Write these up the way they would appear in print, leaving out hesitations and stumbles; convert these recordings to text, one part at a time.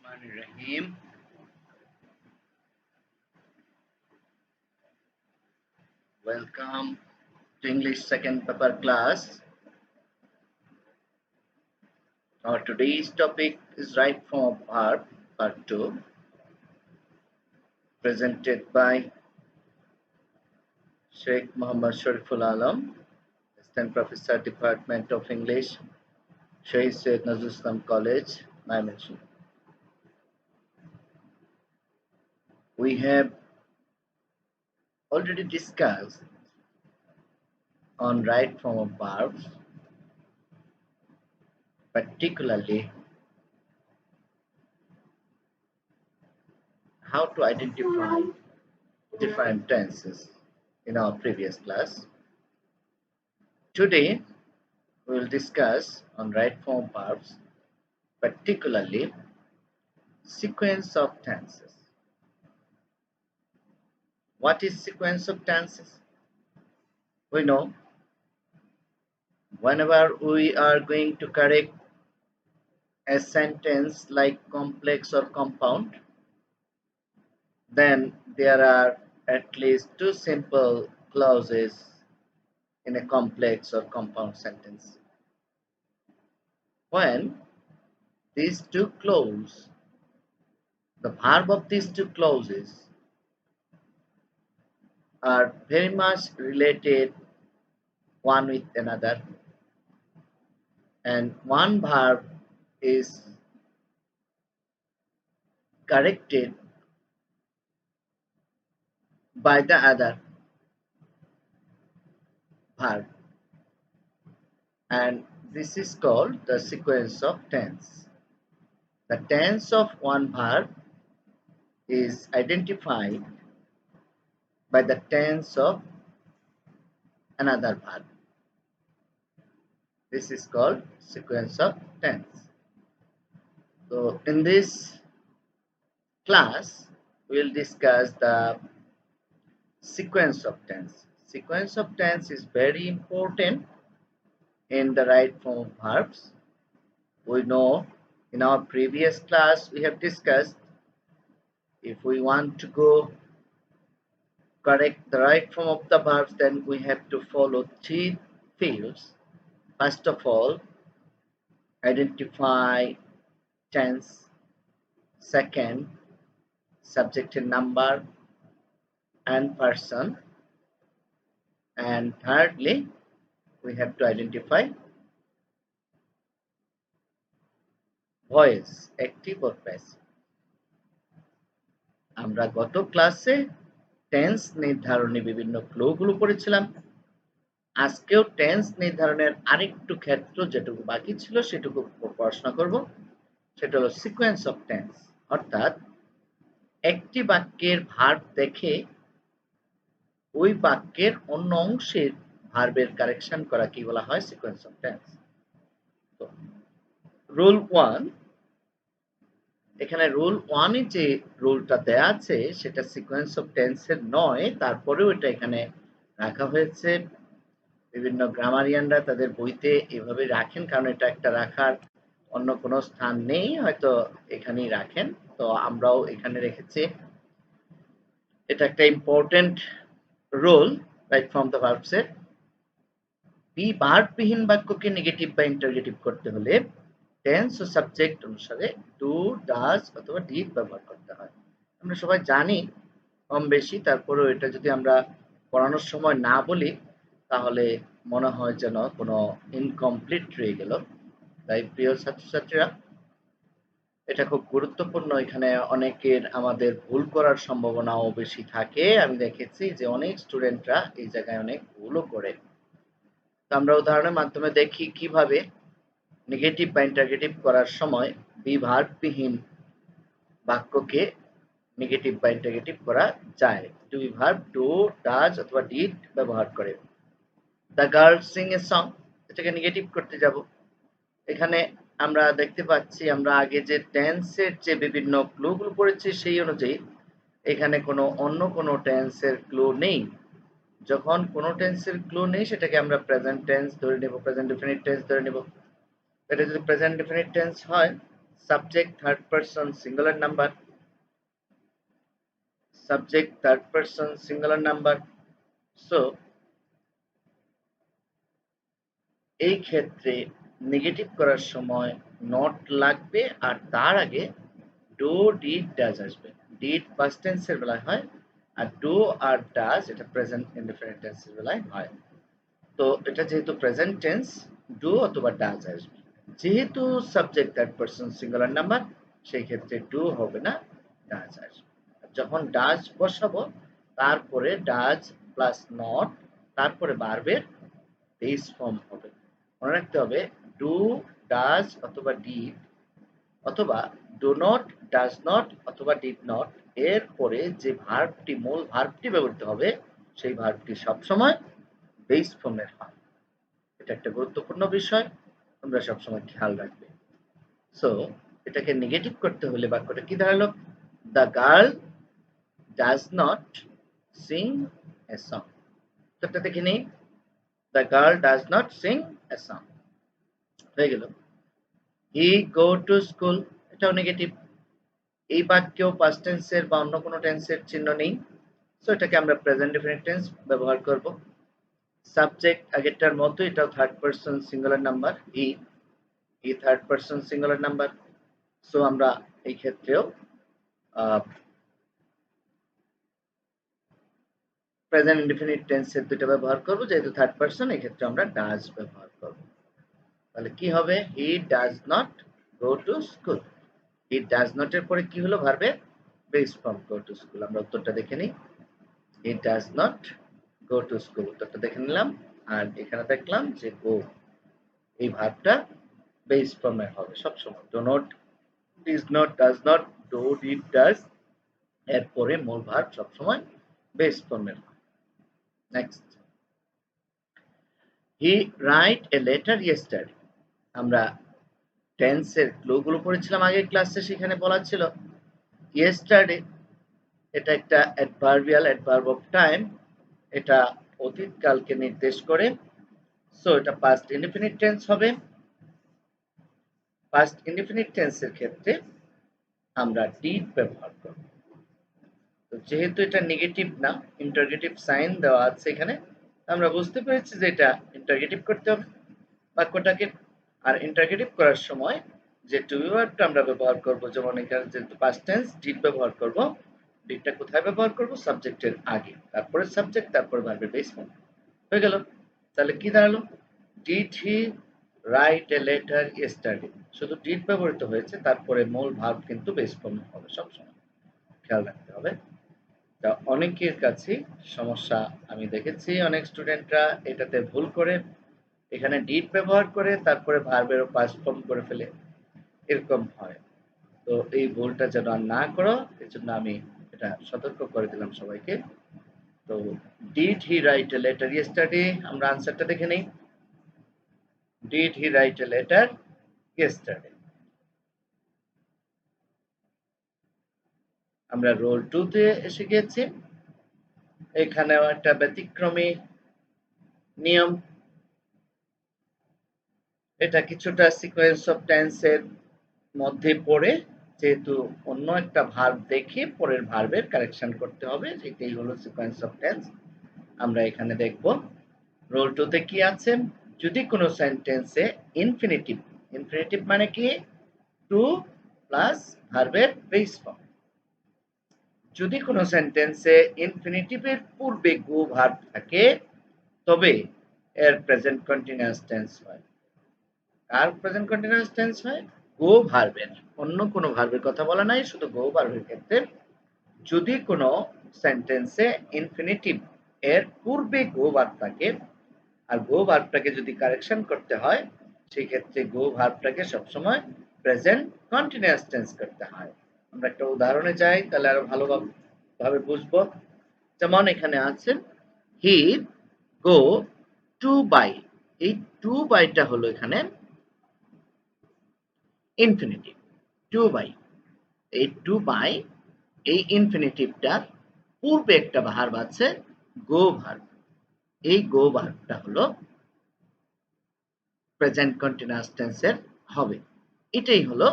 Rahim. Welcome to English second paper class. Our today's topic is right form of verb part 2, presented by Sheikh Muhammad Shariful Alam, Assistant Professor, Department of English, Sheikh Syed Nazrul Islam College, Mymensingh. We have already discussed on right form of verbs, particularly how to identify different tenses in our previous class. Today, we will discuss on right form verbs, particularly sequence of tenses. What is sequence of tenses? We know whenever we are going to correct a sentence like complex or compound, then there are at least two simple clauses in a complex or compound sentence. When these two clauses, the verb of these two clauses are very much related one with another, and one verb is corrected by the other verb, and this is called the sequence of tense. The tense of one verb is identified by the tense of another verb. This is called sequence of tense. So in this class we will discuss the sequence of tense. Sequence of tense is very important in the right form of verbs. We know in our previous class we have discussed if we want to go correct the right form of the verbs, then we have to follow three fields. First of all, identify tense. Second, subject and number and person. And thirdly, we have to identify voice, active or passive. আমরা গত ক্লাসে tense নির্ধারণী বিভিন্ন ক্লুগুলো পড়েছিলাম। আজকেও tense নির্ধারণের আরেকটু ক্ষেত্র যেটুকু বাকি ছিল সেটুকু পড়াশোনা করব। সেটা হলো সিকোয়েন্স অফ টেন্স, অর্থাৎ একটি বাক্যের ভার্ব দেখে ওই বাক্যের অন্য অংশের ভার্বের কারেকশন করা কি বলা হয়? Sequence of tense. তো রুল 1, এখানে রুল 1 এ যে রুলটা দেয়া আছে সেটা সিকোয়েন্স অফ টেন্সের নয়, তারপরেও এটা এখানে রাখা হয়েছে। বিভিন্ন গ্রামারিয়ানরা তাদের বইতে এভাবে রাখেন, কারণ এটা একটা রাখার অন্য কোনো স্থান নেই, হয়তো এখানেই রাখেন। তো আমরাও এখানে রেখেছি। এটা একটা important rule right from the ভার্বসের। বি ভার্ববিহীন বাক্যকে নেগেটিভ বা ইন্টারগেটিভ করতে হলে টেন্স ও সাবজেক্ট অনুসারে ডু, ডাজ অথবা ডিড ব্যবহার করতে হয়। আমরা সবাই জানি কম বেশি, তারপরেও এটা যদি আমরা পড়ানোর সময় না বলি তাহলে মনে হয় যেন কোনো ইনকমপ্লিট রয়ে গেল। তাই প্রিয় ছাত্রছাত্রীরা, এটা খুব গুরুত্বপূর্ণ। এখানে অনেকের আমাদের ভুল করার সম্ভাবনাও বেশি থাকে। আমি দেখেছি যে অনেক স্টুডেন্টরা এই জায়গায় অনেক ভুলও করে। তো আমরা উদাহরণের মাধ্যমে দেখি কিভাবে নেগেটিভ বা ইন্টারগেটিভ করার সময় বি ভার্ববিহীন বাক্যকে নেগেটিভ বা ইন্টারগেটিভ করা যায়। To be verb do, does অথবা ডিড ব্যবহার করে। The girl sing a song, এটাকে নেগেটিভ করতে যাব। এখানে আমরা দেখতে পাচ্ছি আমরা আগে যে টেন্সের যে বিভিন্ন ক্লুগুলো পড়েছি সেই অনুযায়ী এখানে কোনো অন্য কোনো টেন্সের ক্লু নেই। যখন কোনো টেন্সের ক্লু নেই সেটাকে আমরা প্রেজেন্ট টেন্স ধরে নেব, প্রেজেন্ট ডেফিনিট টেন্স ধরে নেব। এটা যদি প্রেজেন্ট ডেফিনিট টেন্স হয় subject third person singular number, subject third person singular number. So এই ক্ষেত্রে নেগেটিভ করার সময় নট লাগবে, আর তার আগে ডু ডিড ডাজ আসবে। ডিড পাস্ট টেন্সের বেলায় হয়, আর ডু আর ডাজ এটা প্রেজেন্ট ইনডেফিনিট টেন্সের বেলায় হয়। তো এটা যেহেতু প্রেজেন্ট টেন্স, ডু অথবা ডাজ আসবে। যেহেতু subject third person singular number, সেই ক্ষেত্রে ডু হবে না, ডাজ আসবে। যখন ডাজ বসাবো, তারপরে ডাজ প্লাস নট, তারপরে ভার্বের বেস ফর্ম হবে। মনে রাখতে হবে ডু, ডাজ অথবা ডিড, অথবা ডু নট, ডাজ নট অথবা ডিড নট, এর পরে যে ভার্বটি, মূল ভার্বটি ব্যবহৃত হবে, সেই ভার্বটি সবসময় বেস ফর্মের হয়। এটা একটা গুরুত্বপূর্ণ বিষয়, তোমরা সবসময় খেয়াল রাখবে। সো এটাকে নেগেটিভ করতে হলে বাক্যটা কি দাঁড়ালো? The girl does not sing a song. এটা দেখে নেই, the girl does not sing a song হয়ে গেল। হি গো টু স্কুল, এটাও নেগেটিভ। এই বাক্যেও পাস্ট টেন্সের বা অন্য কোনো টেন্সের চিহ্ন নেই, সো এটাকে আমরা প্রেজেন্ট ডেফিনিট টেন্স ব্যবহার করব। সাবজেক্ট আগেরটার মতো, এটাও third person singular number, he, he third person singular number. So আমরা এই ক্ষেত্রেও প্রেজেন্ট ইনডিফিনিট টেন্সের দুটো ব্যবহার করব, যেহেতু থার্ড পারসন, এই ক্ষেত্রে আমরা ডাজ ব্যবহার করব। তাহলে কি হবে? He does not go to school. He does not এর পরে কি হলো? ভার্বের base form go to school. আমরা উত্তরটা দেখে নিই। He does not go to school, উত্তরটা দেখে নিলাম। আর এখানে দেখলাম যে গো, এই ভার্বটা বেস ফর্মে হবে সবসময়। Do not, does not, does not, do, did, does, এরপরে মূল ভার্ব সবসময় বেস ফর্মের। Next, he write a letter yesterday. আমরা টেন্সের ক্লুগুলো পড়েছিলাম আগের ক্লাসে, সেখানে বলা ছিল ইয়েস্টারডে এটা একটা অ্যাডভার্বিয়াল, অ্যাডভার্ব অফ টাইম, এটা অতীতকালকে নির্দেশ করে। সো এটা পাস্ট ইনডিফিনিট টেন্স হবে। পাস্ট ইনডিফিনিট টেন্সের ক্ষেত্রে আমরা ডিড ব্যবহার করব। তো যেহেতু এটা নেগেটিভ না, ইন্টারগেটিভ সাইন দেওয়া আছে এখানে, আমরা বুঝতে পেরেছি যে এটা ইন্টারগেটিভ করতে হবে বাক্যটাকে। আর ইন্টারগেটিভ করার সময় যে টু বি ভার্বটা আমরা ব্যবহার করব, যেমন এখানে যেহেতু পাস্ট টেন্স, ডিড ব্যবহার করব। ডিডটা কোথায় ব্যবহার করব? সাবজেক্টের আগে, তারপরে সাবজেক্ট, তারপরে ভার্বের বেস ফর্ম হয়ে গেল। তাহলে কি দাঁড়ালো? Did he write a letter yesterday, শুধু ডিড ব্যবহৃত হয়েছে, তারপরে মূল ভার্ব কিন্তু বেস ফর্ম হবে সবসময়, খেয়াল রাখতে হবে। তা অনেকের কাছে সমস্যা আমি দেখেছি, অনেক স্টুডেন্টরা এটাতে ভুল করে এখানে ডিড ব্যবহার করে তারপরে ভার্বেরও পাস্ট ফর্ম করে ফেলে, এরকম হয়। তো এই ভুলটা যেন আর না করো, এর জন্য আমি এটা সতর্ক করে দিলাম সবাইকে। তো did he write a letter yesterday, আমরা আনসারটা দেখে নেই। Did he write a letter yesterday. আমরা রোল 2 তে এসে গেছি। এখানেও একটা ব্যতিক্রমী নিয়ম, এটা কিছুটা সিকোয়েন্স অফ টেন্সের মধ্যে পড়ে, যেহেতু অন্য একটা ভার্ব দেখে পরের ভার্বের কারেকশন করতে হবে, এটাই হলো সিকোয়েন্স অফ টেন্স। আমরা এখানে দেখব রোল 2 তে কি আছে। যদি কোনো সেন্টেন্সে ইনফিনিটিভ, ইনফিনিটিভ মানে কি? টু প্লাস ভার্বের বেস ফর্ম। যদি কোনো সেন্টেন্সে ইনফিনিটিভের পূর্বে গো ভার্ব থাকে, তবে এর প্রেজেন্ট কন্টিনিউয়াস টেন্স হয়। কার প্রেজেন্ট কন্টিনিউয়াস টেন্স হয়? গো ভার্বের, অন্য কোনো ভার্বের কথা বলা নাই, শুধু গো ভার্বের ক্ষেত্রে যদি কোনো সেন্টেন্সে ইনফিনিটিভ এর পূর্বে গো ভার্ব থাকে, আর গো ভার্বটাকে যদি কারেকশন করতে হয়, সেই ক্ষেত্রে গো ভার্বটাকে সবসময় প্রেজেন্ট কন্টিনিউয়াস টেন্স করতে হয়। আমরা একটা উদাহরণে যাই, তাহলে আরো ভালোভাবে বুঝবো। যেমন এখানে আছে হি গো টু বাই, এই টু বাইটা হলো এখানে ইনফিনিটিভ। টু বাই, এই টু বাই, এই ইনফিনিটিভটার পূর্বে একটা ভার্ব আছে গো ভার্ব, এই গো ভার্বটা হলো প্রেজেন্ট কন্টিনিউয়াস টেন্সের হবে। এটাই হলো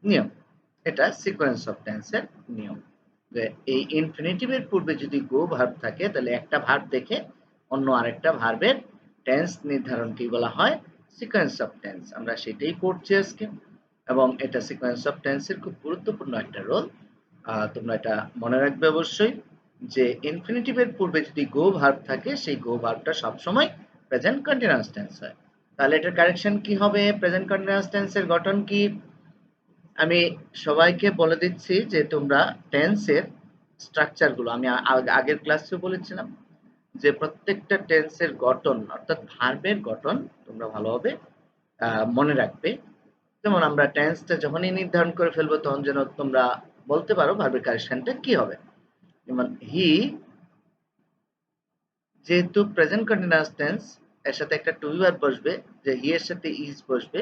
নিয়ম। এটা সিকোয়েন্স অফ টেন্সের নিয়ম। যে এই ইনফিনিটিভের পূর্বে যদি গো ভার্ব থাকে তাহলে একটা ভার্ব দেখে অন্য আরেকটা ভার্বের টেন্স নির্ধারণকে বলা হয় সিকোয়েন্স অফ টেন্স। আমরা সেটাই পড়ছি আজকে এবং এটা সিকোয়েন্স অফ টেন্সের খুব গুরুত্বপূর্ণ একটা রোল। তোমরা এটা মনে রাখবে অবশ্যই যে ইনফিনিটিভের পূর্বে যদি গো ভার্ব থাকে সেই গো ভার্বটা সবসময় প্রেজেন্ট কন্টিনিউয়াস টেন্স হয়। তাহলে এটার কারেকশন কি হবে? প্রেজেন্ট কন্টিনিউয়াস টেন্সের গঠন কি? আমি সবাইকে বলে দিচ্ছি যে তোমরা টেন্সের স্ট্রাকচারগুলো আমি আগের ক্লাসে বলেছিলাম যে প্রত্যেকটা টেন্সের গঠন অর্থাৎ ভার্বের গঠন তোমরা ভালোভাবে মনে রাখবে। যেমন আমরা টেন্সটা যখনই নির্ধারণ করে ফেলবো তখন যেন তোমরা বলতে পারো ভার্বের কারেকশনটা কি হবে। যেমন হি, যেহেতু প্রেজেন্ট কন্টিনিউয়াস টেন্স এর সাথে একটা টু বি ভার্ব বসবে, যে হি এর সাথে ইজ বসবে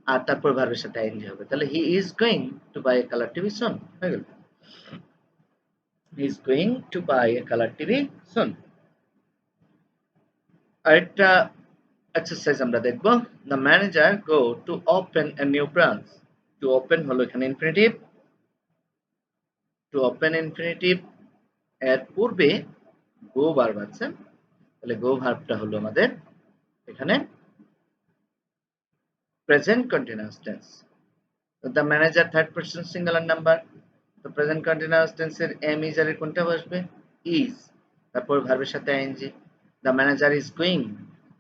আর তারপর ভার্বের সাথে আইএনজি হবে। তাহলে he is going to buy a colour TV soon হয়ে গেল। He is going to buy a colour TV soon. আরেকটা এক্সারসাইজ আমরা দেখব। The manager go to open a new branch. To open হলো এখানে ইনফিনিটিভ। টু ওপেন ইনফিনিটিভ এর পূর্বে গো verb আছে, তাহলে গো ভার্বটা হলো আমাদের এখানে present continuous tense. The manager third person singular number, তো প্রেজেন্ট কন্টিনিউয়াস টেন্সের এম ইজ এর কোনটা বসবে? ইজ, তারপর ভার্বের সাথে ING. The manager is going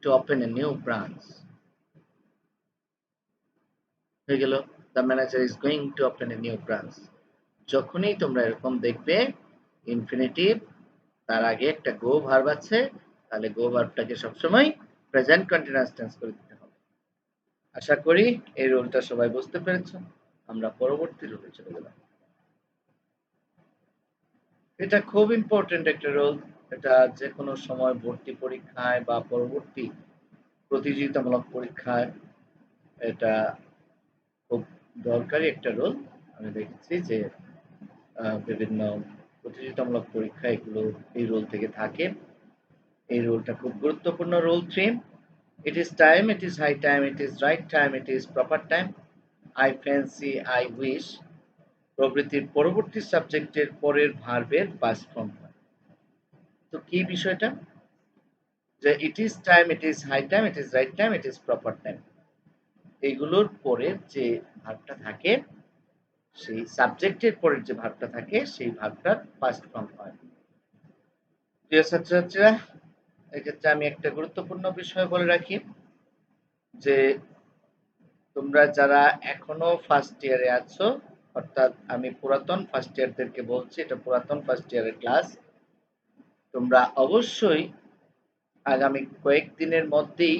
to open a new branch হয়ে গেল। The manager is going to open a new branch. যখনই তোমরা এরকম দেখবে ইনফিনিটিভ তার আগে একটা গো ভার্ব আছে, তাহলে গো ভার্বটাকে সবসময় প্রেজেন্ট কন্টিনিউয়াস টেন্স করে দিতে হবে। আশা করি এই রুলটা সবাই বুঝতে পেরেছো। আমরা পরবর্তী রুলে চলে গেলাম। এটা খুব ইম্পর্টেন্ট একটা রোল। এটা যে কোনো সময় ভর্তি পরীক্ষায় বা পরবর্তী প্রতিযোগিতামূলক পরীক্ষায় এটা খুব দরকারি একটা রোল। আমি দেখেছি যে বিভিন্ন প্রতিযোগিতামূলক পরীক্ষা এগুলো এই রোল থেকে থাকে। এই রোলটা খুব গুরুত্বপূর্ণ। Rule 3, it is time, it is high time, it is right time, it is proper time, I fancy, I wish প্রভৃতির পরবর্তী সাবজেক্টের পরের ভার্বের পাস্ট ফর্ম হয়। তো কি বিষয়টা? যে it is time, it is high time, it is right time, it is proper time, এগুলোর পরের যে ভার্বটা থাকে সেই সাবজেক্টের পরের যে ভার্বটা থাকে সেই ভার্বটার পাস্ট ফর্ম হয়। প্রিয় ছাত্রছাত্রীরা, এক্ষেত্রে আমি একটা গুরুত্বপূর্ণ বিষয় বলে রাখি যে তোমরা যারা এখনো ফার্স্ট ইয়ারে আছো, অর্থাৎ আমি পুরাতন ফার্স্ট ইয়ারদেরকে বলছি, এটা পুরাতন ফার্স্ট ইয়ারের ক্লাস, তোমরা অবশ্যই আগামী কয়েকদিনের মধ্যেই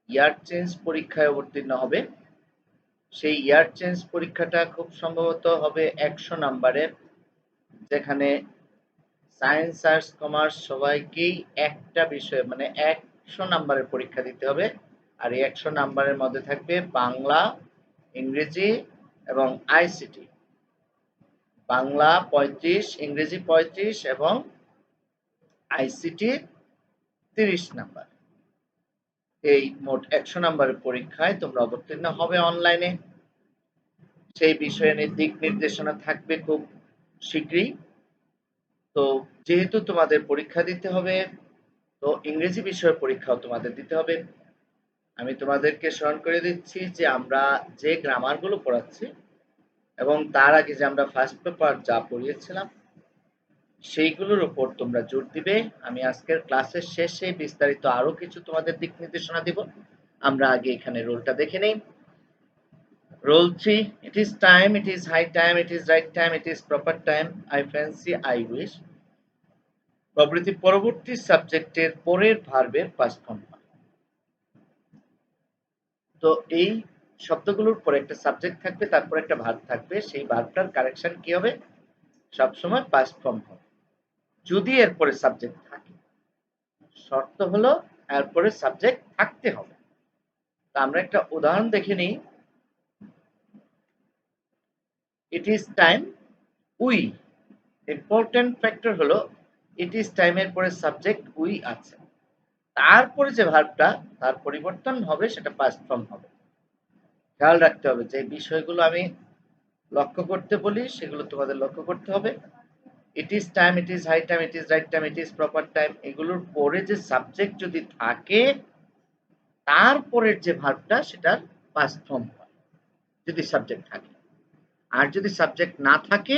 ইয়ার চেঞ্জ পরীক্ষায় অবতীর্ণ হবে। সেই ইয়ার চেঞ্জ পরীক্ষাটা খুব সম্ভবত হবে 100 নাম্বারের, যেখানে সায়েন্স, আর্টস, কমার্স সবাইকেই একটা বিষয় মানে 100 নাম্বারের পরীক্ষা দিতে হবে। আর এই 100 নাম্বারের মধ্যে থাকবে বাংলা, ইংরেজি এবং আইসিটি। বাংলা 35, ইংরেজি 35 এবং আইসিটি 30 নাম্বার। এই মোট 100 নাম্বারের পরীক্ষায় তোমরা অবতীর্ণ হবে অনলাইনে। সেই বিষয়ে দিক নির্দেশনা থাকবে খুব শীঘ্রই। তো যেহেতু তোমাদের পরীক্ষা দিতে হবে, তো ইংরেজি বিষয়ের পরীক্ষাও তোমাদের দিতে হবে। আমি তোমাদেরকে স্মরণ করে দিচ্ছি যে আমরা যে গ্রামারগুলো পড়াচ্ছি এবং তার আগে যে আমরা ফার্স্ট পেপার যা পড়িয়েছিলাম সেইগুলোর উপর তোমরা জোর দিবে। আমি আজকের ক্লাসের শেষে বিস্তারিত আরো কিছু তোমাদের দিক নির্দেশনা দিব। আমরা আগে এখানে রোলটা দেখে নেই। Role 3, it is time, it is high time, it is right time, it is proper time, I fancy, I wish প্রভৃতি পরবর্তী সাবজেক্টের পরের ভার্বের পাস্ট ফর্ম হয়। তো এই শব্দগুলোর পরে একটা সাবজেক্ট থাকবে, তারপর একটা ভার্ব থাকবে, সেই ভার্বটার কারেকশন কি হবে? সবসময় পাস্ট ফর্ম হবে যদি এরপরে সাবজেক্ট থাকে। শর্ত হলো এরপরে সাবজেক্ট থাকতে হবে। তা আমরা একটা উদাহরণ দেখে নিই। ইট is time, we. Important factor হলো ইট ইজ টাইমের পরে সাবজেক্ট উই আছে, তারপরে যে ভার্বটা তার পরিবর্তন হবে সেটা পাস্ট ফর্ম হবে। খেয়াল রাখতে হবে যে বিষয়গুলো আমি লক্ষ্য করতে বলি সেগুলো তোমাদের লক্ষ্য করতে হবে। It is time, it is high time, it is right time, it is proper time, এগুলোর পরে যে সাবজেক্ট যদি থাকে তারপরের যে ভার্বটা সেটার পাস্ট ফর্ম হয় যদি সাবজেক্ট থাকে। আর যদি সাবজেক্ট না থাকে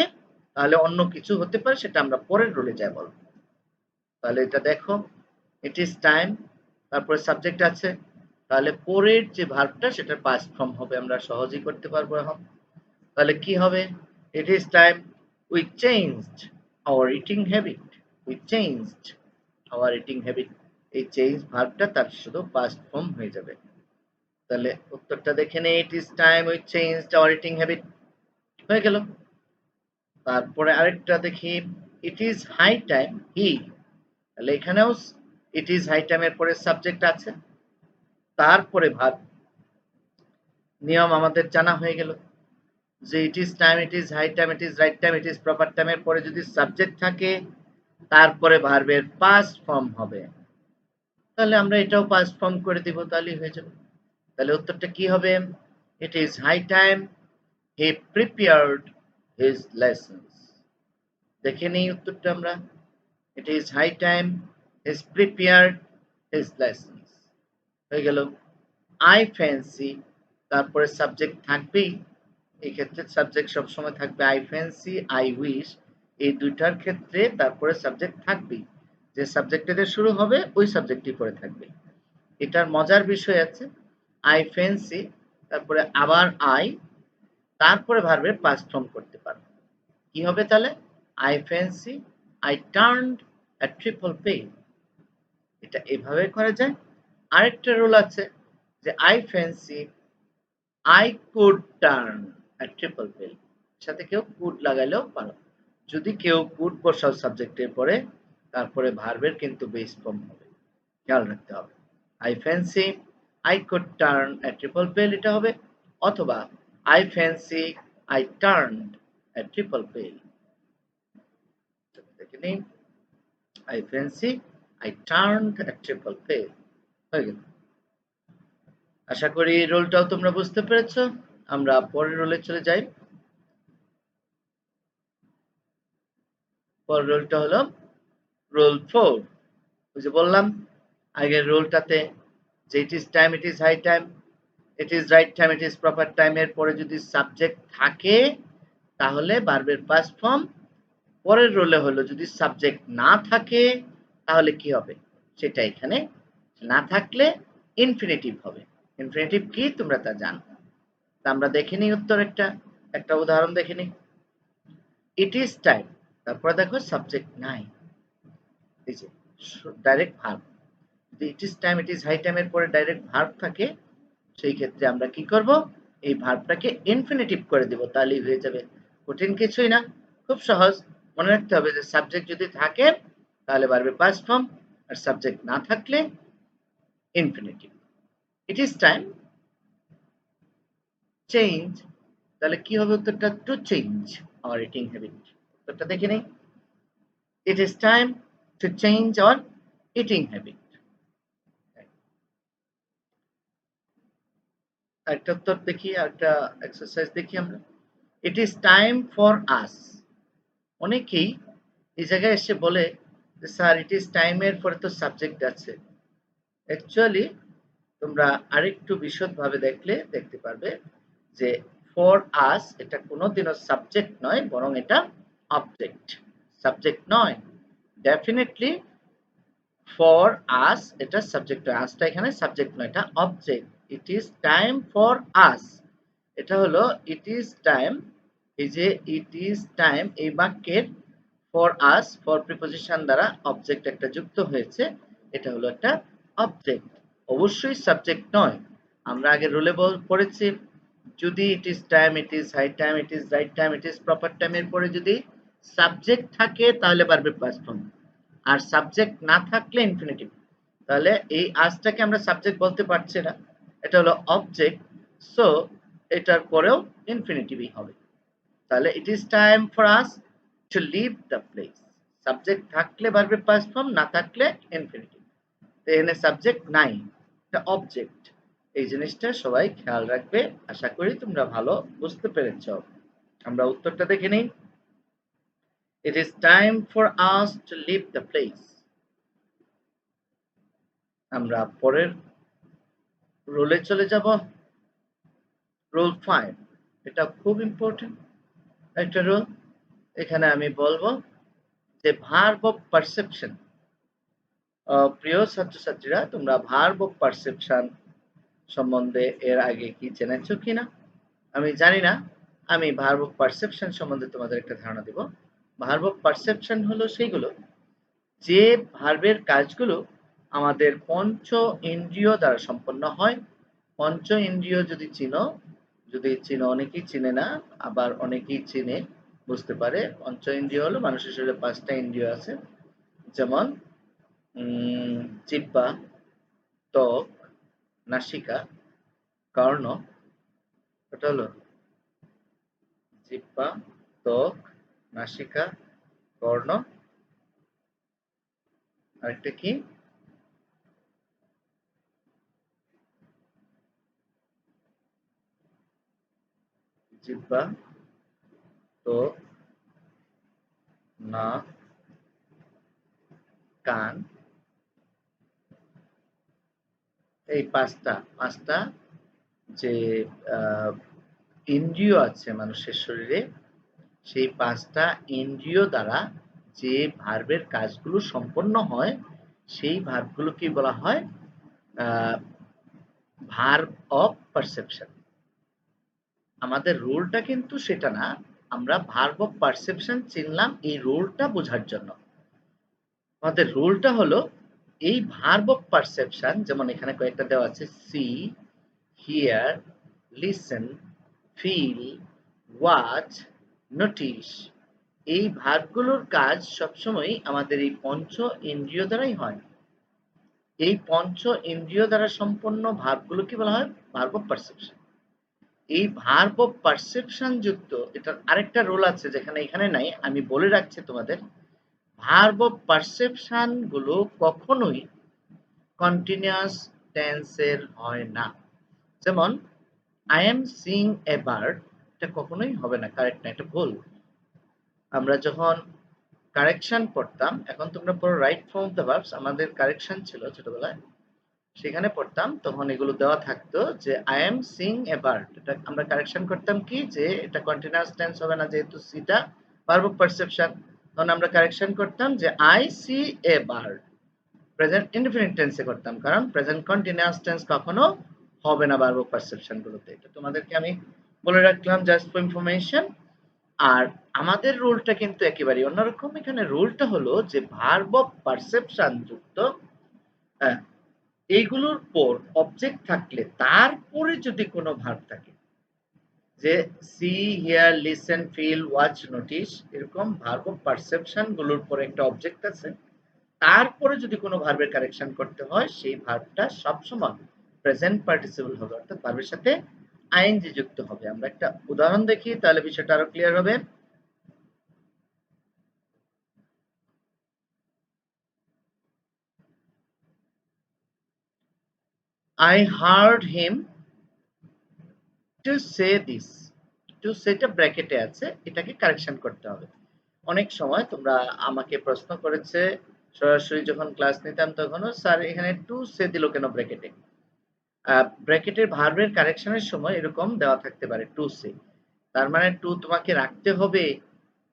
তাহলে অন্য কিছু হতে পারে, সেটা আমরা পরের রোলে যাই বলবো। তাহলে এটা দেখো, ইট ইজ টাইম, তারপরে সাবজেক্ট আছে, তাহলে পরের যে ভার্বটা সেটার পাস্ট ফর্ম হবে, আমরা সহজেই করতে পারবো এখন। তাহলে কি হবে? It is time we changed our eating habit, we changed our eating habit, এই চেঞ্জ ভার্বটা তার শুধু পাস্ট ফর্ম হয়ে যাবে। তাহলে উত্তরটা দেখে নেই, it is time we changed our eating habit, হয়ে গেল। তারপরে আরেকটা দেখি, it is high time he, তাহলে এখানেও ইট ইজ হাই টাইমের পরে সাবজেক্ট আছে, তারপরে ভার্ব। নিয়ম আমাদের জানা হয়ে গেল যে it is time, it is high time, it is right time, it is proper টাইমের পরে যদি সাবজেক্ট থাকে তারপরে ভার্বের পাস্ট ফর্ম হবে। তাহলে আমরা এটাও পাস্ট ফর্ম করে দিব, তাহলেই হয়ে যাবে। তাহলে উত্তরটা কি হবে? It is high time he prepared his lessons. দেখে নেই উত্তরটা আমরা, it is high time his prepared his lessons, হয়ে গেল। আই ফ্যান্সি, তারপরে সাবজেক্ট থাকবেই, এই ক্ষেত্রে সাবজেক্ট সবসময় থাকবে। আই ফ্যান্সি, আই উইশ, এই দুইটার ক্ষেত্রে তারপরে সাবজেক্ট থাকবেই, যে সাবজেক্টে শুরু হবে ওই সাবজেক্টই পরে থাকবে। এটার মজার বিষয় আছে, আই ফ্যান্সি তারপরে আবার আই, তারপরে ভার্বের পাস্ট ফর্ম করতে পারবে। কি হবে তাহলে? I fancy I turned a triple page, এটা এভাবে করা যায়। আরেকটা রুল আছে যে I fancy I could turn a triple page, সাথে কেউ কুড লাগাইলেও পারো। যদি কেউ কুড বসাও সাবজেক্টের পরে, তারপরে ভার্বের কিন্তু বেস ফর্ম হবে, খেয়াল রাখতে হবে। I fancy I could turn a triple পেল, এটা হবে। অথবা I fancy I turned a triple পেল, দেখে নিন, I fancy I turned a triple পেল, হয়ে গেল। আশা করি রোলটাও তোমরা বুঝতে পেরেছো। আমরা পরের রোলে চলে যাই। পরের রোলটা হলো রোল 4। ওই যে বললাম আগের রোলটাতে যে it is time, it is high time, it is right time, it is proper time এর পরে যদি সাবজেক্ট থাকে তাহলে ভার্বের পাস্ট ফর্ম। পরের রোলে হলো যদি সাবজেক্ট না থাকে তাহলে কি হবে সেটা এখানে, না থাকলে ইনফিনিটিভ হবে। ইনফিনিটিভ কি তোমরা তা জানো। তা আমরা দেখে নিই উত্তর, একটা উদাহরণ দেখে নিই। ইট ইজ টাইম, তারপরে দেখো সাবজেক্ট নাই, এই যে ডাইরেক্ট ভার্ব। যদি it is time, it is high time এর পরে ডাইরেক্ট ভার্ব থাকে, সেই ক্ষেত্রে আমরা কি করব? এই ভার্বটাকে ইনফিনিটিভ করে দেব, তাহলেই হয়ে যাবে। কঠিন কিছুই না, খুব সহজ। মনে রাখতে হবে যে সাবজেক্ট যদি থাকে তাহলে ভার্বের পাস্ট ফর্ম, আর সাবজেক্ট না থাকলে infinitive. It is time change, তাহলে কি হবে উত্তরটা? To change our eating habit. উত্তরটা দেখে নেই, it is time to change our eating habit. একটা উত্তর দেখি, একটা এক্সারসাইজ দেখি আমরা। ইট ইজ টাইম ফর আস, অনেকেই এই জায়গায় এসে বলে যে স্যার ইট ইজ টাইমের পরে তো সাবজেক্ট আছে। অ্যাকচুয়ালি তোমরা আরেকটু বিশদভাবে দেখলে দেখতে পারবে যে ফর আস এটা কোনোদিনও সাবজেক্ট নয়, বরং এটা অবজেক্ট, সাবজেক্ট নয়। ডেফিনেটলি ফর আস এটা সাবজেক্ট হয়, আসটা এখানে সাবজেক্ট নয়, এটা object. It is time for আস, এটা হলো ইট ইজ টাইম। এই যে ইট ইজ টাইম এই বাক্যের ফর আস ফর প্রিপজিশন দ্বারা অবজেক্ট একটা যুক্ত হয়েছে, এটা হলো একটা অবজেক্ট, অবশ্যই সাবজেক্ট নয়। আমরা আগে রুলে পড়েছি যদি it is time, it is high time, it is right time, it is proper time এর পরে যদি সাবজেক্ট থাকে তাহলে ভার্বের পাস্ট ফর্ম, আর সাবজেক্ট না থাকলে ইনফিনিটিভ। তাহলে এই আজটাকে আমরা সাবজেক্ট বলতে পারছি না, এটা হলো অবজেক্ট, সো এটার পরেও ইনফিনিটিভই হবে। তাহলে it is time for us to leave the place, subject থাকলে ভার্বের পাস্ট ফর্ম, না থাকলে ইনফিনিটিভ। এখানে সাবজেক্ট নাই, এটা অবজেক্ট। এই জিনিসটা সবাই খেয়াল রাখবে। আশা করি তোমরা ভালো বুঝতে পেরেছ। আমরা উত্তরটা দেখে নিই। It is time for us to leave the place. আমরা পরের রোলে চলে যাব। রোল 5, এটা খুব ইম্পর্টেন্ট একটা রোল। এখানে আমি বলবো যে ভার্ব অফ পারসেপশন। প্রিয় ছাত্রছাত্রীরা, তোমরা ভার্ব অফ পারসেপশন সম্বন্ধে এর আগে কি জেনেছো কিনা আমি জানি না। আমি ভার্ব অফ পারসেপশন সম্বন্ধে তোমাদের একটা ধারণা দেব। ভার্ব অফ পারসেপশন হলো সেইগুলো যে ভার্বের কাজগুলো আমাদের পঞ্চ ইন্দ্রিয় দ্বারা সম্পন্ন হয়। পঞ্চ ইন্দ্রিয় যদি চিনো, অনেকেই চিনে না, আবার অনেকেই চিনে, বুঝতে পারে। পঞ্চ ইন্দ্রিয় হলো মানুষের শরীরে 5টা ইন্দ্রিয় আছে, যেমন জিহ্বা, ত্বক, নাসিকা, কর্ণ। এটা হলো জিহ্বা, ত্বক, নাসিকা, কর্ণ। আরেকটা কি? জিহ্বা, ত্বক, নাক, কান। এই পাঁচটা যে ইন্দ্রিয় আছে মানুষের শরীরে, সেই 5টা ইন্দ্রিয় দ্বারা যে ভার্বের কাজগুলো সম্পন্ন হয়, সেই ভার্বগুলোকে বলা হয় ভার্ব অফ পারসেপশন। আমাদের রুলটা কিন্তু সেটা না, আমরা ভার্ব অফ পারসেপশন চিনলাম এই রুলটা বোঝার জন্য। আমাদের রুলটা হলো এই ভার্ব অফ পারসেপশন, যেমন এখানে কয়েকটা দেওয়া আছে, see, hear, listen, feel, watch, notice. এই ভার্বগুলোর কাজ সবসময় আমাদের এই পঞ্চ ইন্দ্রিয় দ্বারাই হয়। এই পঞ্চ ইন্দ্রিয় দ্বারা সম্পন্ন ভার্বগুলোকে বলা হয় ভার্ব অফ পারসেপশন। এই ভার্ব অফ পারসেপশন যুক্ত এটার আরেকটা রোল আছে, যেখানে এখানে নাই, আমি বলে রাখছি তোমাদের। ভার্ব অফ পারসেপশন গুলো কখনোই কন্টিনিউয়াস টেন্সের হয় না। যেমন I am Singh a bird, এটা কখনোই হবে না, কারেক্ট না, এটা ভুল। আমরা যখন কারেকশন পড়তাম, এখন তোমরা পড়ো right form of the verbs, আমাদের কারেকশন ছিল ছোটবেলায়, সেখানে পড়তাম, তখন এগুলো দেওয়া থাকতো যে I am Singh a bird. এটা আমরা কারেকশন করতাম কি, যে এটা কন্টিনিউয়াস টেন্স হবে না, যেহেতু সিটা ভার্ব অফ পারসেপশন। তখন আমরা কারেকশন করতাম যে I see a bird. Present indefinite টেন্সে করতাম, কারণ প্রেজেন্ট কন্টিনিউয়াস টেন্স কখনো হবে না ভার্ব অফ পারসেপশন গুলোতে। এটা তোমাদেরকে আমি বলে রাখলাম জাস্ট ফর ইনফরমেশন। আর আমাদের রুলটা কিন্তু একেবারেই অন্যরকম। এখানে রুলটা হলো যে ভার্ব অফ পারসেপশন যুক্ত এইগুলোর পর অবজেক্ট থাকলে তারপরে যদি কোনো ভার্ব থাকে, যে see, hear, listen, feel, watch, notice, এরকম ভার্ব অফ পারসেপশন গুলোর পরে একটা অবজেক্ট আছে, তারপরে যদি কোনো ভার্বের কারেকশন করতে হয়, সেই ভার্বটা সবসময় প্রেজেন্ট পার্টিসিপল হবে, অর্থাৎ ভার্বের সাথে আইএনজি যুক্ত হবে। আমরা একটা উদাহরণ দেখি, তাহলে বিষয়টা আরো ক্লিয়ার হবে। I heard him to say this. To সেটা ব্র্যাকেটে আছে, এটাকে কারেকশন করতে হবে। অনেক সময় তোমরা আমাকে প্রশ্ন করেছে, সরাসরি যখন ক্লাস নিতাম তখনও, স্যার এখানে টু সে দিল কেন ব্র্যাকেটে? ব্র্যাকেটের ভার্বের কারেকশনের সময় এরকম দেওয়া থাকতে পারে, টু সে। তার মানে টু তোমাকে রাখতে হবে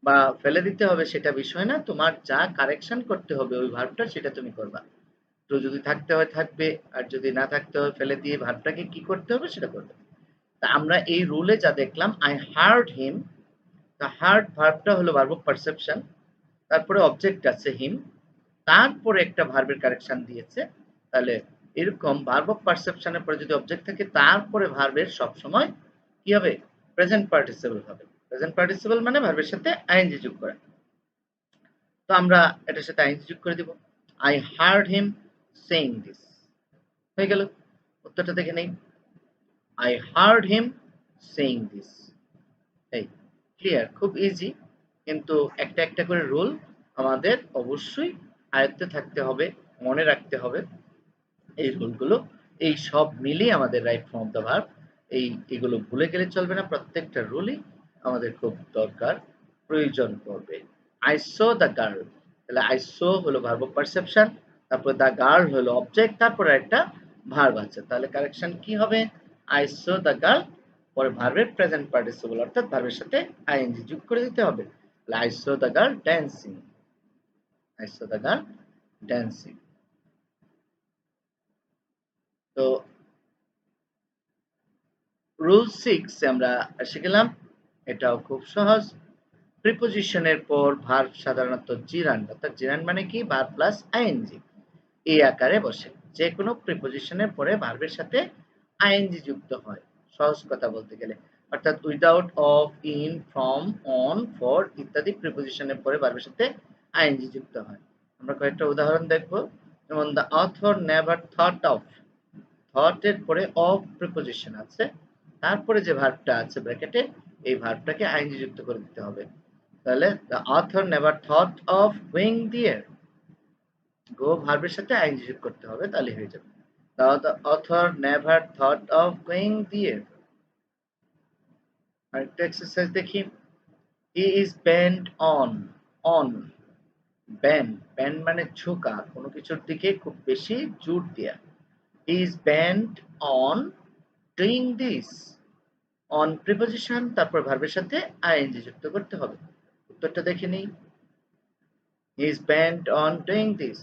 বা ফেলে দিতে হবে সেটা বিষয় না, তোমার যা কারেকশন করতে হবে ওই ভার্বটা, সেটা তুমি করবা। তো যদি থাকতে হয় থাকবে, আর যদি না থাকতে হয় ফেলে দিয়ে ভার্বটাকে কি করতে হবে সেটা করবে। তা আমরা এই রুলে যা দেখলাম, আই হার্ড হিম, তা হার্ড ভার্বটা হলো ভার্ব অফ পারসেপশন, তারপরে অবজেক্ট আছে হিম, তারপরে একটা ভার্বের কারেকশন দিয়েছে। তাহলে এরকম ভার্ব অফ পারসেপশনের পরে যদি অবজেক্ট থাকে, তারপরে ভার্বের সব সময় কি হবে, প্রেজেন্ট পার্টিসিপল হবে। প্রেজেন্ট পার্টিসিপল মানে ভার্বের সাথে আইএনজি যোগ করা। তো আমরা এটার সাথে আইএনজি যোগ করে দিব, I hard him saying this. হয়ে গেল। উত্তরটা দেখে নেই, I hard him saying this. এই ক্লিয়ার, খুব ইজি। কিন্তু একটা একটা করে রুল আমাদের অবশ্যই আয়ত্তে থাকতে হবে, মনে রাখতে হবে এই রুলগুলো। এই সব মিলিয়ে আমাদের right form of the verb. এগুলো ভুলে গেলে চলবে না, প্রত্যেকটা রুলই আমাদের খুব দরকার, প্রয়োজন পড়বে। আই সো দ্য গার্ল, তাহলে আই সো হলো ভার্ব অফ পারসেপশন, তারপর দ্য গার্ল হলো অবজেক্ট, তারপরে একটা ভার্ব আছে। তাহলে কারেকশন কি হবে? আই সো দ্য গার্ল, পরে ভার্বের প্রেজেন্ট পার্টিসিপল অর্থাৎ ভার্বের সাথে আইএনজি যোগ করে দিতে হবে। তাহলে I so the girl dancing, I so the girl dancing. তো রুল 6 আমরা শিখলাম, এটাও খুব সহজ। প্রিপোজিশনের পর ভার্ব সাধারণত জিরান্ড, অর্থাৎ জিরান্ড মানে কি? ভার্ব প্লাস আইএনজি এই আকারে বসে। যে কোনো প্রিপোজিশনের পরে ভার্বের সাথে আইএনজি যুক্ত হয়, সহজ কথা বলতে গেলে। অর্থাৎ without, of, in, from, on, for ইত্যাদি প্রিপোজিশনের পরে ভার্বের সাথে আইএনজি যুক্ত হয়। আমরা কয়েকটা উদাহরণ দেখব। যেমন the author never thought of, thought এর পরে অফ প্রিপোজিশন আছে, তারপরে যে ভার্বটা আছে ব্র্যাকেটে, এই ভার্বটাকে আইএনজি যুক্ত করে দিতে হবে। তাহলে the author never thought of going there, go ভার্বের সাথে আইএনজি যোগ করতে হবে, তাহলে হয়ে যাবে। The author never thought of going there. আরেকটা এক্সারসাইজ দেখি। He is bent on, on, bend, bend মানে ঝোঁকা, কোনো কিছুর দিকে খুব বেশি জোর দেয়া। He is bent on doing this, on preposition, তারপর ভার্বের সাথে আইএনজি যুক্ত করতে হবে। উত্তরটা দেখে নিই। He is bent on doing this.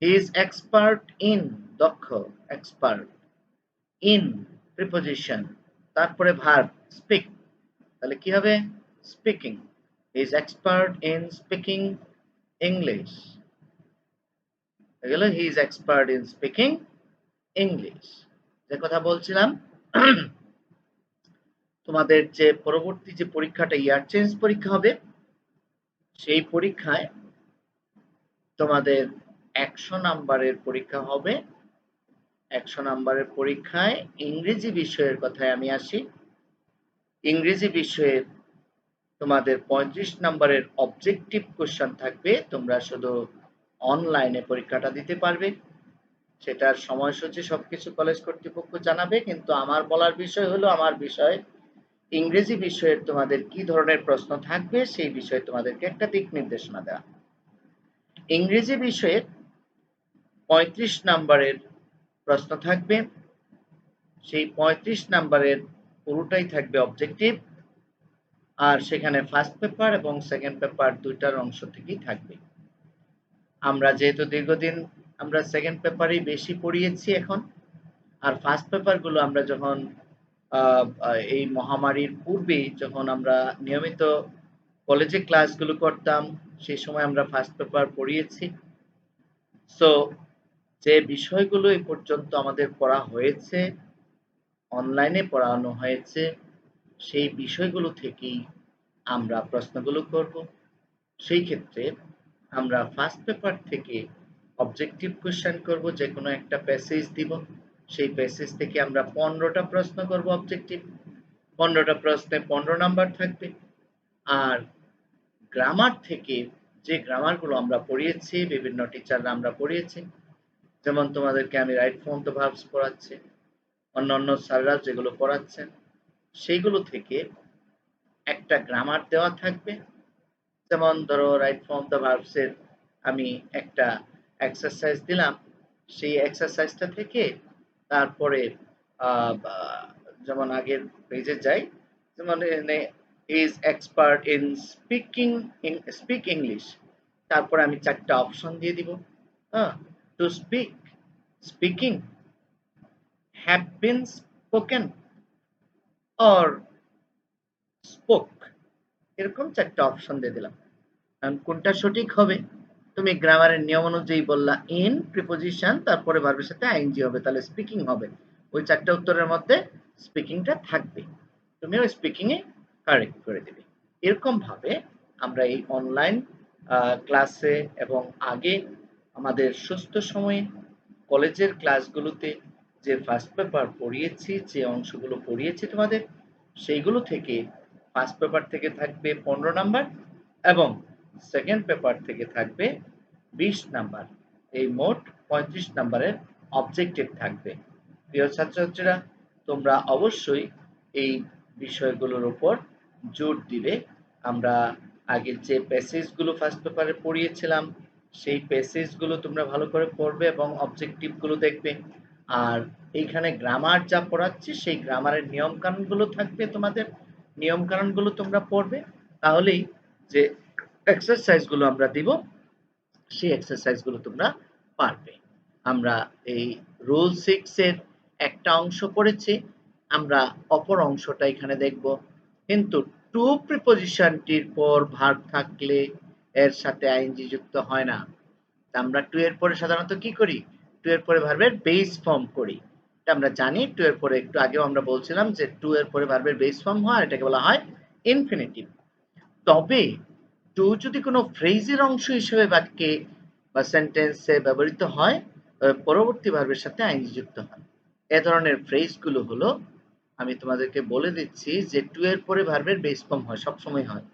He is expert in, দক্ষ, এক্সপার্ট, ইন প্রিপোজিশন, তারপরে ভার্ব স্পিক, তাহলে কি হবে? Speaking. He is expert in speaking English, গেল he is expert in speaking English. যে কথা বলছিলাম, তোমাদের যে পরবর্তী যে পরীক্ষাটা ইয়ার চেঞ্জ পরীক্ষা হবে, সেই পরীক্ষায় তোমাদের 100 নাম্বারের পরীক্ষা হবে। 100 নাম্বারের পরীক্ষায় ইংরেজি বিষয়ের কথায় আমি আসি। ইংরেজি বিষয়ে তোমাদের 35 নাম্বারের অবজেক্টিভ কোশ্চেন থাকবে। তোমরা শুধু অনলাইনে পরীক্ষাটা দিতে পারবে। সেটার সময়সূচি সবকিছু কলেজ কর্তৃপক্ষ জানাবে, কিন্তু আমার বলার বিষয় হলো, আমার বিষয় ইংরেজি বিষয়ের তোমাদের কি ধরনের প্রশ্ন থাকবে সেই বিষয়ে তোমাদেরকে একটা দিক নির্দেশনা দেওয়া। ইংরেজি বিষয়ে 35 নাম্বারের প্রশ্ন থাকবে, সেই 35 নাম্বারের পুরোটাই থাকবে অবজেক্টিভ, আর সেখানে ফার্স্ট পেপার এবং সেকেন্ড পেপার দুইটার অংশ থেকেই থাকবে। আমরা যেহেতু দীর্ঘদিন আমরা সেকেন্ড পেপারই বেশি পড়িয়েছি এখন, আর ফার্স্ট পেপারগুলো আমরা যখন এই মহামারীর পূর্বে যখন আমরা নিয়মিত কলেজে ক্লাসগুলো করতাম, সেই সময় আমরা ফার্স্ট পেপার পড়িয়েছি। সো যে বিষয়গুলো এই পর্যন্ত আমাদের পড়া হয়েছে, অনলাইনে পড়ানো হয়েছে, সেই বিষয়গুলো থেকেই আমরা প্রশ্নগুলো করব। সেই ক্ষেত্রে আমরা ফার্স্ট পেপার থেকে অবজেক্টিভ কোশ্চেন করব, যে কোনো একটা প্যাসেজ দিব, সেই প্যাসেজ থেকে আমরা 15টা প্রশ্ন করব অবজেক্টিভ। 15টা প্রশ্নে 15 নাম্বার থাকবে। আর গ্রামার থেকে যে গ্রামারগুলো আমরা পড়িয়েছি, বিভিন্ন টিচাররা আমরা পড়িয়েছি, যেমন তোমাদেরকে আমি রাইট ফর্ম দ্য ভার্বস পড়াচ্ছি, অন্যান্য স্যাররা যেগুলো পড়াচ্ছেন, সেইগুলো থেকে একটা গ্রামার দেওয়া থাকবে। যেমন ধরো রাইট ফর্ম দ্য ভার্বস এর আমি একটা এক্সারসাইজ দিলাম, সেই এক্সারসাইজটা থেকে তারপরে যেমন আগের পেজে যাই, যেমন is expert in speak English, তারপরে আমি 4টা অপশন দিয়ে দিব। হ্যাঁ, to speak, speaking, have been spoken, or spoke, এরকম 4টা অপশন দিয়ে দিলাম। কোনটা সঠিক হবে? তুমি গ্রামারের নিয়ম অনুযায়ী বললা ইন প্রিপোজিশন, তারপরে ভার্বের সাথে আইএনজি হবে, তাহলে স্পিকিং হবে। ওই 4টা উত্তরের মধ্যে স্পিকিংটা থাকবে, তুমিও স্পিকিং এ কারেক্ট করে দিবে। এরকম ভাবে আমরা এই অনলাইন ক্লাসে এবং আগে আমাদের সুস্থ সময়ে কলেজের ক্লাসগুলোতে যে ফার্স্ট পেপার পড়িয়েছি, যে অংশগুলো পড়িয়েছি তোমাদের, সেইগুলো থেকে ফার্স্ট পেপার থেকে থাকবে 15 নাম্বার এবং সেকেন্ড পেপার থেকে থাকবে 20 নাম্বার। এই মোট 35 নম্বরের অবজেক্টিভ থাকবে। প্রিয় ছাত্রছাত্রীরা, তোমরা অবশ্যই এই বিষয়গুলোর উপর জোর দিবে। আমরা আগের যে প্যাসেজগুলো ফার্স্ট পেপারে পড়িয়েছিলাম সেই প্যাসেজগুলো তোমরা ভালো করে পড়বে এবং অবজেক্টিভগুলো দেখবে। আর এইখানে গ্রামার যা পড়াচ্ছি সেই গ্রামারের নিয়ম কানুনগুলো থাকবে, তোমাদের নিয়ম কানুনগুলো তোমরা পড়বে, তাহলেই যে এক্সারসাইজগুলো আমরা দিব সেই এক্সারসাইজগুলো তোমরা পারবে। আমরা এই রুল 6 এর একটা অংশ পড়েছি, আমরা অপর অংশটা এখানে দেখব। কিন্তু টু প্রিপজিশনটির পর ভার্ব থাকলে এর সাথে আইএনজি যুক্ত হয় না। আমরা টু এর পরে সাধারণত কি করি? টু এর পরে ভার্বের বেস ফর্ম করি। এটা আমরা জানি। টু এর পরে একটু আগেও আমরা বলছিলাম যে টু এর পরে ভার্বের বেস ফর্ম হয়, এটাকে বলা হয় ইনফিনিটিভ। তবে টু যদি কোনো ফ্রেজের অংশ হিসেবে বাক্যে বা সেন্টেন্সে ব্যবহৃত হয়, পরবর্তী ভার্বের সাথে আইএনজি যুক্ত হয়। এ ধরনের ফ্রেজগুলো হলো, আমি তোমাদেরকে বলে দিচ্ছি যে টু এর পরে ভার্বের বেস ফর্ম হয়, সবসময় হয়।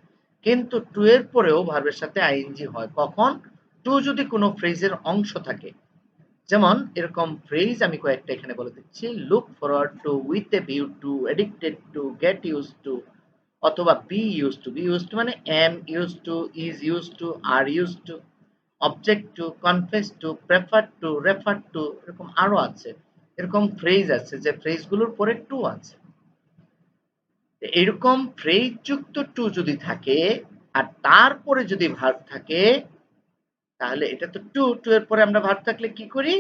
কিন্তু টু এর পরেও ভার্বের সাথে আইএনজি হয় কখন? টু যদি কোনো ফ্রেজের অংশ থাকে। যেমন এরকম ফ্রেজ আমি কয়েকটা এখানে বলে দিচ্ছি। Look forward to, with a view to, addicted to, get use to, অথবা be use to. Be use to মানে am use to, is use to, are use to, object to, confess to, prefer to, refer to, এরকম আরো আছে। এরকম phrase আছে যে ফ্রেজগুলোর পরে two আছে। এরকম ফ্রেজ যুক্ত টু যদি থাকে আর তারপরে যদি ভার্ব থাকে, তাহলে এটা তো টু, টু এর পরে আমরা ভার্ব থাকলে কি করি?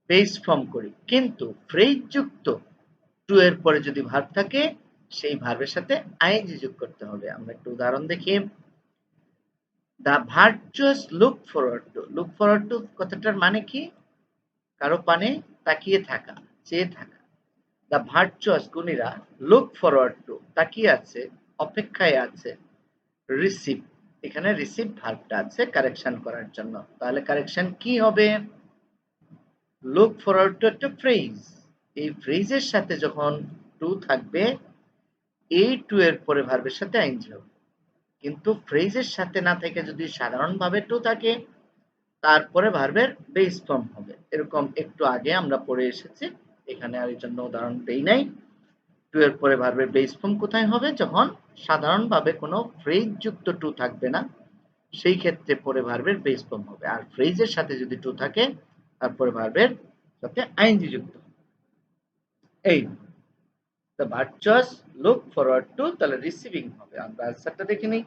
বেস ফর্ম করি। কিন্তু ফ্রেজ যুক্ত টু এর পরে যদি ভার্ব থাকে, সেই ভার্বের সাথে আইএনজি যোগ করতে হবে। আমরা একটু উদাহরণ দেখি। The virtuous look forward to. Look forward to কথাটার মানে কি? কারো পানে তাকিয়ে থাকা, চেয়ে থাকা। দ্য ভার্চুয়াস গুণীরা লুক ফরওয়ার্ড টু তাকিয়ে আছে, অপেক্ষায় আছে, রিসিভ, এখানে রিসিভ ভার্বটা আছে কারেকশন করার জন্য। তাহলে কারেকশন কি হবে? লুক ফরওয়ার্ড টু একটা ফ্রেজ, এই ফ্রেজের সাথে যখন টু থাকবে, এই টু এর পরে ভার্বের সাথে আইএনজি হবে। কিন্তু ফ্রেজের সাথে না থেকে যদি সাধারণভাবে টু থাকে, তারপরে ভার্বের বেস ফর্ম হবে। এরকম একটু আগে আমরা পড়ে এসেছি, এখানে আর এই জন্য উদাহরণ দেই নাই। টু এর পরে ভার্বের বেস ফর্ম কোথায় হবে? যখন সাধারণভাবে কোনো ফ্রেজ যুক্ত টু থাকবে না, সেই ক্ষেত্রে পরে ভার্বের বেস ফর্ম হবে। আর ফ্রেজের সাথে যদি টু থাকে, তারপরে ভার্বের সাথে আইএনজি যুক্ত হবে। এই the virtuous look forward two, তাহলে রিসিভিং হবে। আমরা আনসারটা দেখে নিই।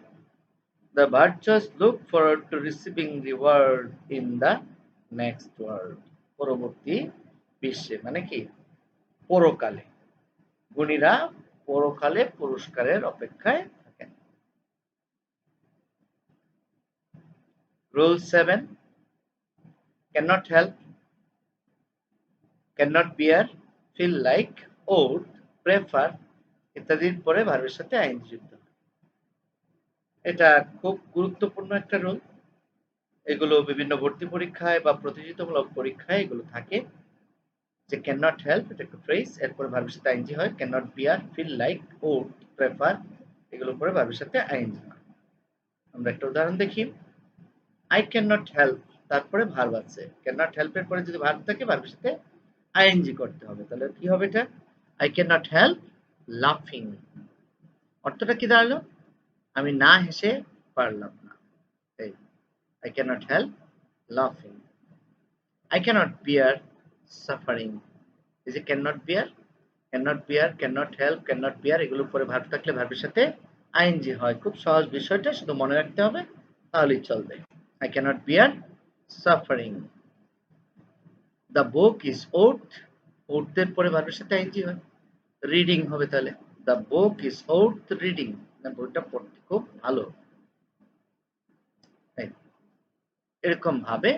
The virtuous look forward to receiving reward in the next world. পরবর্তী বিশ্বে মানে কি? পরকালে। গুণীরা পরকালে পুরস্কারের অপেক্ষায় থাকেন। Rule 7. Cannot help, cannot bear, feel like, would, prefer ইত্যাদির পরে ভার্বের সাথে আইএনজি যুক্ত হয়। এটা খুব গুরুত্বপূর্ণ একটা রুল। এগুলো বিভিন্ন ভর্তি পরীক্ষায় বা প্রতিযোগিতামূলক পরীক্ষায় এগুলো থাকে। যে ক্যান নট হেল্প, এটা একটা ফ্রেজ, এরপরে ভার্বের সাথে আইএনজি হয়। Cannot bear, feel like, would, prefer, এগুলো পরে ভার্বের সাথে আইএনজি হয়। আমরা একটা উদাহরণ দেখি। আই ক্যান নট হেল্প, তারপরে ভার্ব আছে। ক্যান নট হেল্প এর পরে যদি ভার্ব থাকে, ভার্বের সাথে আইএনজি করতে হবে। তাহলে কি হবে এটা? আই ক্যান নট হেল্প লাফিং। অর্থটা কি দাঁড়ালো? আমি না হেসে পারলাম না। এই আই ক্যান নট হেল্প লাফিং। I cannot bear suffering. এই যে cannot bear, cannot help, cannot bear, এগুলোর পরে ভার্ব থাকলে ভার্বের সাথে আইএনজি হয়। খুব সহজ বিষয়টা, শুধু মনে রাখতে হবে, তাহলেই চলবে। I cannot bear suffering. The book is worth, worth এর পরে ভার্বের সাথে আইএনজি হয়। রিডিং হবে তাহলে। The book is worth reading. বইটা পড়তে খুব ভালো। এরকম ভাবে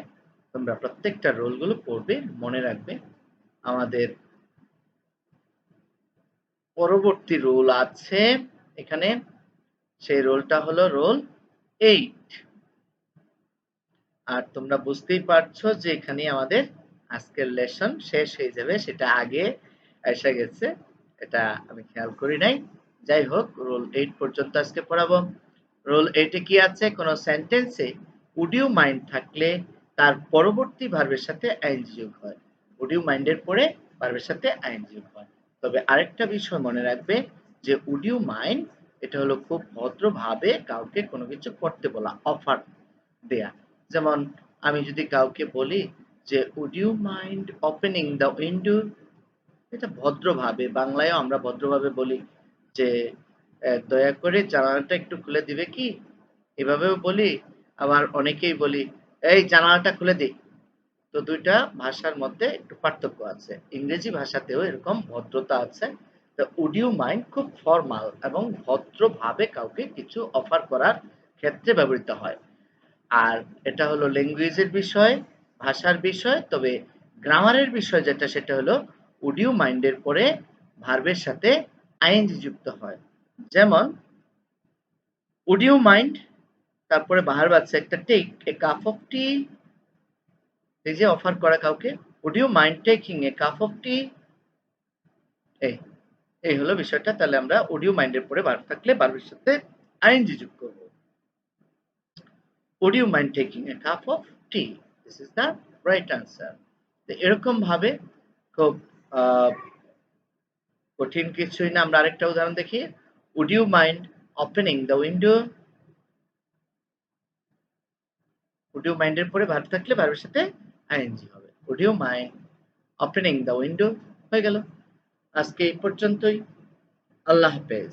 তোমরা প্রত্যেকটা রোলগুলো পড়বে, মনে রাখবে। আমাদের পরবর্তী রোল আছে এখানে, সেই রোলটা হলো রোল 8। আর তোমরা বুঝতেই পারছো যে এখানে আমাদের আজকের লেসন শেষ হয়ে যাবে, সেটা আগে এসে গেছে, এটা আমি খেয়াল করি নাই। যাই হোক, রোল 8 পর্যন্ত আজকে পড়াবো। রোল 8 এ কি আছে? কোনো সেন্টেন্সে উড ইউ মাইন্ড থাকলে তার পরবর্তী ভার্বের সাথে আইএনজি যোগ হয়। উড ইউ মাইন্ডের পরে ভার্বের সাথে আইএনজি যোগ হয়। তবে আরেকটা বিষয় মনে রাখবে যে উড ইউ মাইন্ড এটা হলো খুব ভদ্রভাবে কাউকে কোনো কিছু করতে বলা, অফার দেয়া। যেমন আমি যদি কাউকে বলি যে would you mind opening the window, এটা ভদ্রভাবে, বাংলায়ও আমরা ভদ্রভাবে বলি যে দয়া করে জানালাটা একটু খুলে দিবে কি, এভাবেও বলি। আবার অনেকেই বলি এই জানালাটা খুলে দি। তো দুইটা ভাষার মধ্যে একটু পার্থক্য আছে, ইংরেজি ভাষাতেও এরকম ভদ্রতা আছে। তো উড ইউ মাইন্ড খুব ফর্মাল এবং ভদ্রভাবে কাউকে কিছু অফার করার ক্ষেত্রে ব্যবহৃত হয়। আর এটা হলো ল্যাঙ্গুয়েজের বিষয়, ভাষার বিষয়। তবে গ্রামারের বিষয় যেটা সেটা হলো উড ইউ মাইন্ডের পরে ভার্বের সাথে আইএনজি যুক্ত হয়। যেমন উড ইউ মাইন্ড তারপরে ভার্ব আছে একটা, take a cup of tea, এই যে অফার করা কাউকে, would you mind taking a cup of tea, এই এই হলো বিষয়টা। তাহলে আমরা উড ইউ মাইন্ডের পরে ভার্ব থাকলে ভার্বের সাথে আইএনজি যোগ করব। Would you mind taking a cup of tea? This is the right answer. তো এরকম ভাবে খুব আহ, কঠিন কিছুই না। আমরা আরেকটা উদাহরণ দেখি। Would you mind opening the window? Would you mind এর পরে ভার্ব থাকলে ভার্বের সাথে আইএনজি হবে। Would you mind opening the window? হয়ে গেল। আজকে এই পর্যন্তই। আল্লাহ হাফেজ।